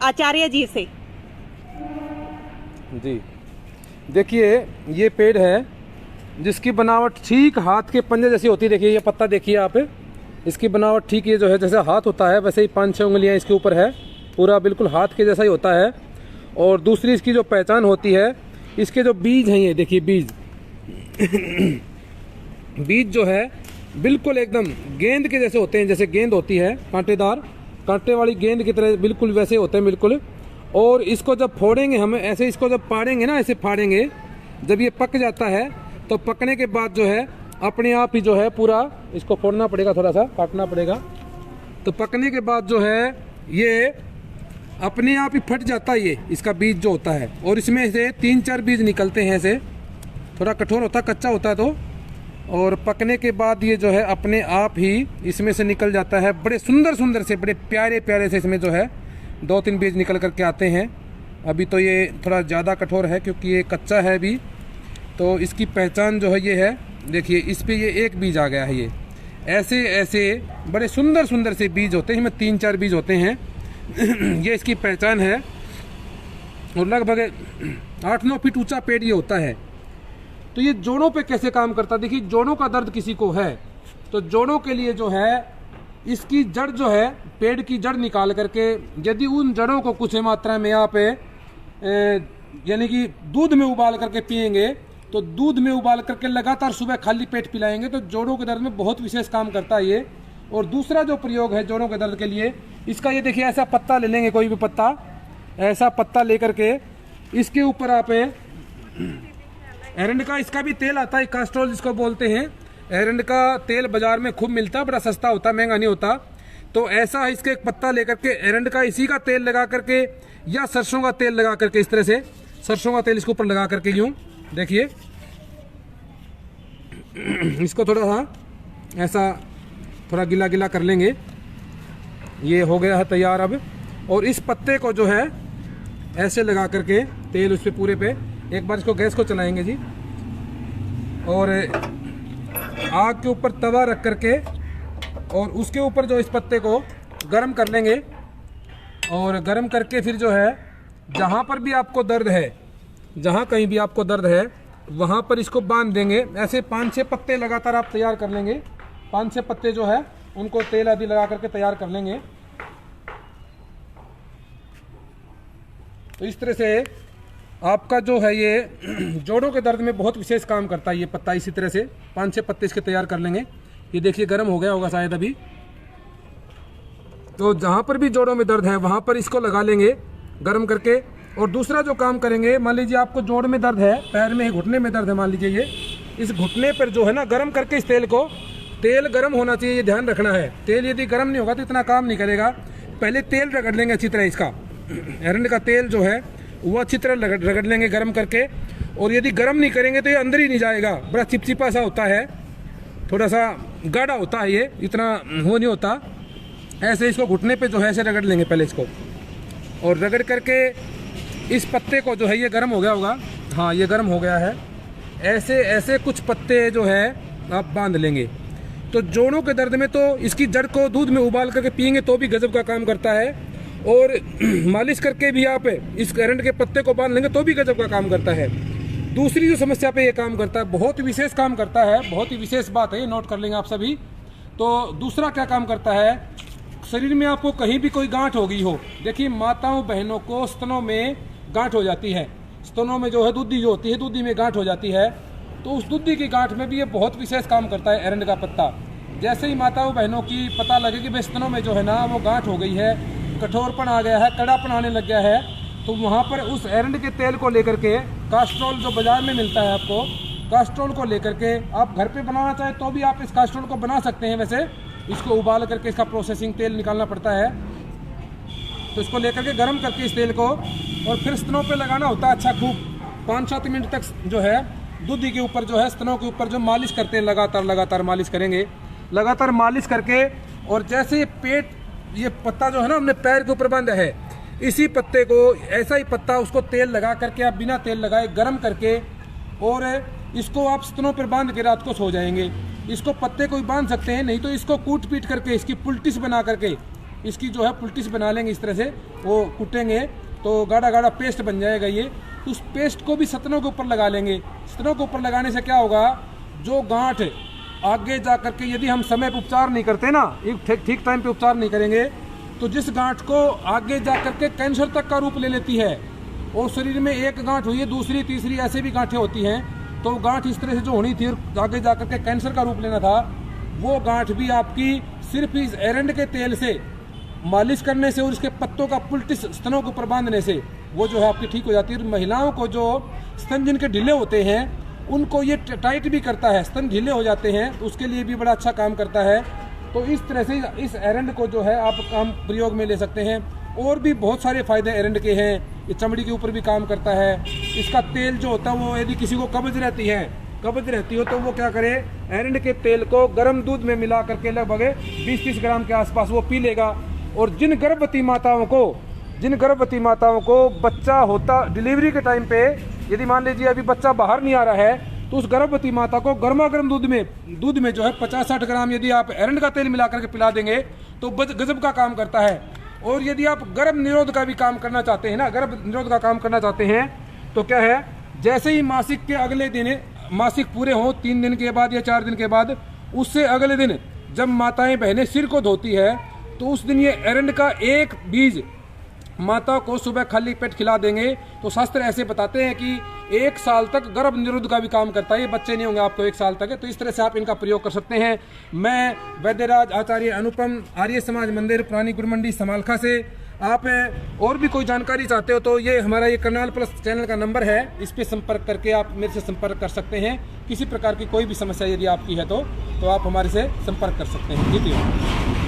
आचार्य जी से। जी देखिए, ये पेड़ है जिसकी बनावट ठीक हाथ के पंजे जैसी होती है। देखिए ये पत्ता देखिए आप, इसकी बनावट ठीक ये जो है जैसे हाथ होता है वैसे ही 5-6 उंगलियां इसके ऊपर है, पूरा बिल्कुल हाथ के जैसा ही होता है। और दूसरी इसकी जो पहचान होती है, इसके जो बीज हैं, ये देखिए बीज बीज जो है बिल्कुल एकदम गेंद के जैसे होते हैं, जैसे गेंद होती है कांटेदार, कांटे वाली गेंद की तरह बिल्कुल वैसे होते हैं बिल्कुल। और इसको जब फोड़ेंगे हम ऐसे, इसको जब फाड़ेंगे ना, ऐसे फाड़ेंगे, जब ये पक जाता है तो पकने के बाद जो है अपने आप ही जो है पूरा इसको फोड़ना पड़ेगा, थोड़ा सा काटना पड़ेगा। तो पकने के बाद जो है ये अपने आप ही फट जाता है, ये इसका बीज जो होता है। और इसमें से 3-4 बीज निकलते हैं, ऐसे थोड़ा कठोर होता है, कच्चा होता है तो। और पकने के बाद ये जो है अपने आप ही इसमें से निकल जाता है। बड़े सुंदर सुंदर से, बड़े प्यारे प्यारे से इसमें जो है 2-3 बीज निकल करके आते हैं। अभी तो ये थोड़ा ज़्यादा कठोर है क्योंकि ये कच्चा है अभी। तो इसकी पहचान जो है ये है, देखिए इस पे ये एक बीज आ गया है। ये ऐसे ऐसे बड़े सुंदर सुंदर से बीज होते हैं, इसमें 3-4 बीज होते हैं ये इसकी पहचान है। और लगभग 8-9 फीट ऊंचा पेड़ ये होता है। तो ये जोड़ों पे कैसे काम करता है, देखिए जोड़ों का दर्द किसी को है तो जोड़ों के लिए जो है इसकी जड़ जो है, पेड़ की जड़ निकाल करके यदि उन जड़ों को कुछ मात्रा में आप यानी कि दूध में उबाल करके पिएंगे, तो दूध में उबाल करके लगातार सुबह खाली पेट पिलाएंगे तो जोड़ों के दर्द में बहुत विशेष काम करता है ये। और दूसरा जो प्रयोग है जोड़ों के दर्द के लिए, इसका ये देखिए ऐसा पत्ता ले लेंगे, कोई भी पत्ता, ऐसा पत्ता लेकर के इसके ऊपर आप एरंड का, इसका भी तेल आता है कास्ट्रोल जिसको बोलते हैं। एरंड का तेल बाजार में खूब मिलता है, बड़ा सस्ता होता है, महंगा नहीं होता। तो ऐसा इसके एक पत्ता लेकर के एरंड का इसी का तेल लगा करके या सरसों का तेल लगा करके, इस तरह से सरसों का तेल इसके ऊपर लगा करके यूं देखिए इसको थोड़ा सा ऐसा थोड़ा गिला गिला कर लेंगे। ये हो गया है तैयार अब। और इस पत्ते को जो है ऐसे लगा करके तेल उस पे पूरे पे, एक बार इसको गैस को चलाएंगे जी, और आग के ऊपर तवा रख करके और उसके ऊपर जो इस पत्ते को गर्म कर लेंगे। और गर्म करके फिर जो है जहाँ पर भी आपको दर्द है, जहाँ कहीं भी आपको दर्द है वहाँ पर इसको बांध देंगे। ऐसे 5-6 पत्ते लगातार आप तैयार कर लेंगे। 5-6 पत्ते जो है उनको तेल आदि लगा करके तैयार कर लेंगे। तो इस तरह से आपका जो है ये जोड़ों के दर्द में बहुत विशेष काम करता है ये पत्ता। इसी तरह से 5-6 पत्ते इसके तैयार कर लेंगे। ये देखिए गर्म हो गया होगा शायद अभी। तो जहाँ पर भी जोड़ों में दर्द है वहाँ पर इसको लगा लेंगे गर्म करके। और दूसरा जो काम करेंगे, मान लीजिए आपको जोड़ में दर्द है, पैर में, घुटने में दर्द है, मान लीजिए ये, इस घुटने पर जो है ना गर्म करके इस तेल को, तेल गर्म होना चाहिए, ये ध्यान रखना है। तेल यदि गर्म नहीं होगा तो इतना काम नहीं करेगा। पहले तेल रगड़ लेंगे अच्छी तरह, इसका एरंड का तेल जो है वो अच्छी तरह रगड़ लेंगे गर्म करके। और यदि गर्म नहीं करेंगे तो ये अंदर ही नहीं जाएगा, बड़ा चिपचिपा सा होता है, थोड़ा सा गाढ़ा होता है ये, इतना वो नहीं होता। ऐसे इसको घुटने पे जो है ऐसे रगड़ लेंगे पहले इसको, और रगड़ करके इस पत्ते को जो है, ये गर्म हो गया होगा, हाँ ये गर्म हो गया है। ऐसे ऐसे कुछ पत्ते जो है आप बांध लेंगे। तो जोड़ों के दर्द में तो इसकी जड़ को दूध में उबाल करके पिएंगे तो भी गजब का काम करता है। और मालिश करके भी आप इस एरंड के पत्ते को बांध लेंगे तो भी गजब का काम करता है। दूसरी जो समस्या पे ये काम करता है, बहुत विशेष काम करता है, बहुत ही विशेष बात है, ये नोट कर लेंगे आप सभी। तो दूसरा क्या काम करता है, शरीर में आपको कहीं भी कोई गांठ हो गई हो, देखिए माताओं बहनों को स्तनों में गांठ हो जाती है, स्तनों में जो है दूधी जो होती है, दूधी में गांठ हो जाती है, तो उस दूधी की गांठ में भी ये बहुत विशेष काम करता है एरंड का पत्ता। जैसे ही माताओं बहनों की पता लगे कि भाई स्तनों में जो है ना वो गांठ हो गई है, कठोरपन आ गया है, कड़ापन आने लग गया है, तो वहाँ पर उस एरंड के तेल को लेकर के, कास्ट्रोल जो बाजार में मिलता है आपको, कास्ट्रोल को लेकर के आप घर पे बनाना चाहे तो भी आप इस कास्ट्रोल को बना सकते हैं। वैसे इसको उबाल करके इसका प्रोसेसिंग तेल निकालना पड़ता है। तो इसको लेकर के गर्म करके इस तेल को और फिर स्तनों पे लगाना होता है अच्छा खूब 5-7 मिनट तक जो है दूधी के ऊपर जो है, स्तनों के ऊपर जो मालिश करते हैं, लगातार मालिश करेंगे, लगातार मालिश करके। और जैसे पेट, ये पत्ता जो है ना हमने पैर के ऊपर बांधा है, इसी पत्ते को, ऐसा ही पत्ता, उसको तेल लगा करके आप बिना तेल लगाए गर्म करके और इसको आप स्तनों पर बांध के रात को सो जाएंगे। इसको पत्ते को भी बांध सकते हैं, नहीं तो इसको कूट पीट करके इसकी पुलटिस बना करके इसकी जो है पुल्टिस बना लेंगे, इस तरह से वो कुटेंगे तो गाढ़ा गाढ़ा पेस्ट बन जाएगा ये। तो उस पेस्ट को भी स्तनों के ऊपर लगा लेंगे। स्तनों के ऊपर लगाने से क्या होगा, जो गांठ आगे जा करके यदि हम समय पर उपचार नहीं करते ना, ठीक टाइम पे उपचार नहीं करेंगे, तो जिस गांठ को आगे जा करके कैंसर तक का रूप ले लेती है, और शरीर में एक गांठ हुई है, दूसरी तीसरी ऐसे भी गांठें होती हैं, तो गांठ इस तरह से जो होनी थी आगे जा करके कैंसर का रूप लेना था, वो गांठ भी आपकी सिर्फ इस एरंड के तेल से मालिश करने से और इसके पत्तों का पुल्टिस स्तनों के ऊपर बांधने से वो जो है आपकी ठीक हो जाती है। महिलाओं को जो स्तन जिनके ढीले होते हैं उनको ये टाइट भी करता है, स्तन ढीले हो जाते हैं तो उसके लिए भी बड़ा अच्छा काम करता है। तो इस तरह से इस एरंड को जो है आप काम प्रयोग में ले सकते हैं। और भी बहुत सारे फायदे एरंड के हैं, ये चमड़ी के ऊपर भी काम करता है। इसका तेल जो होता है वो यदि किसी को कब्ज रहती हो तो वो क्या करे, एरंड के तेल को गर्म दूध में मिला करके लगभग 20-30 ग्राम के आसपास वो पी लेगा। और जिन गर्भवती माताओं को बच्चा होता डिलीवरी के टाइम पे, यदि मान लीजिए अभी बच्चा बाहर नहीं आ रहा है, तो उस गर्भवती माता को गर्मा गर्म दूध में जो है 50-60 ग्राम यदि आप एरंड का तेल मिला करके पिला देंगे तो गजब का काम करता है। और यदि आप गर्भ निरोध का भी काम करना चाहते हैं ना, गर्भ निरोध का काम करना चाहते हैं तो क्या है, जैसे ही मासिक के अगले दिन मासिक पूरे हों 3 दिन के बाद या 4 दिन के बाद, उससे अगले दिन जब माताएं बहनें सिर को धोती है तो उस दिन ये एरंड का एक बीज माता को सुबह खाली पेट खिला देंगे तो शास्त्र ऐसे बताते हैं कि 1 साल तक गर्भ निरोध का भी काम करता है। ये बच्चे नहीं होंगे आपको 1 साल तक, तो इस तरह से आप इनका प्रयोग कर सकते हैं। मैं वैद्यराज आचार्य अनुपम, आर्य समाज मंदिर, पुरानी गुरु मंडी, समालखा से। आप और भी कोई जानकारी चाहते हो तो ये हमारा ये करनाल प्लस चैनल का नंबर है, इस पर संपर्क करके आप मेरे से संपर्क कर सकते हैं। किसी प्रकार की कोई भी समस्या यदि आपकी है तो आप हमारे से संपर्क कर सकते हैं। जी।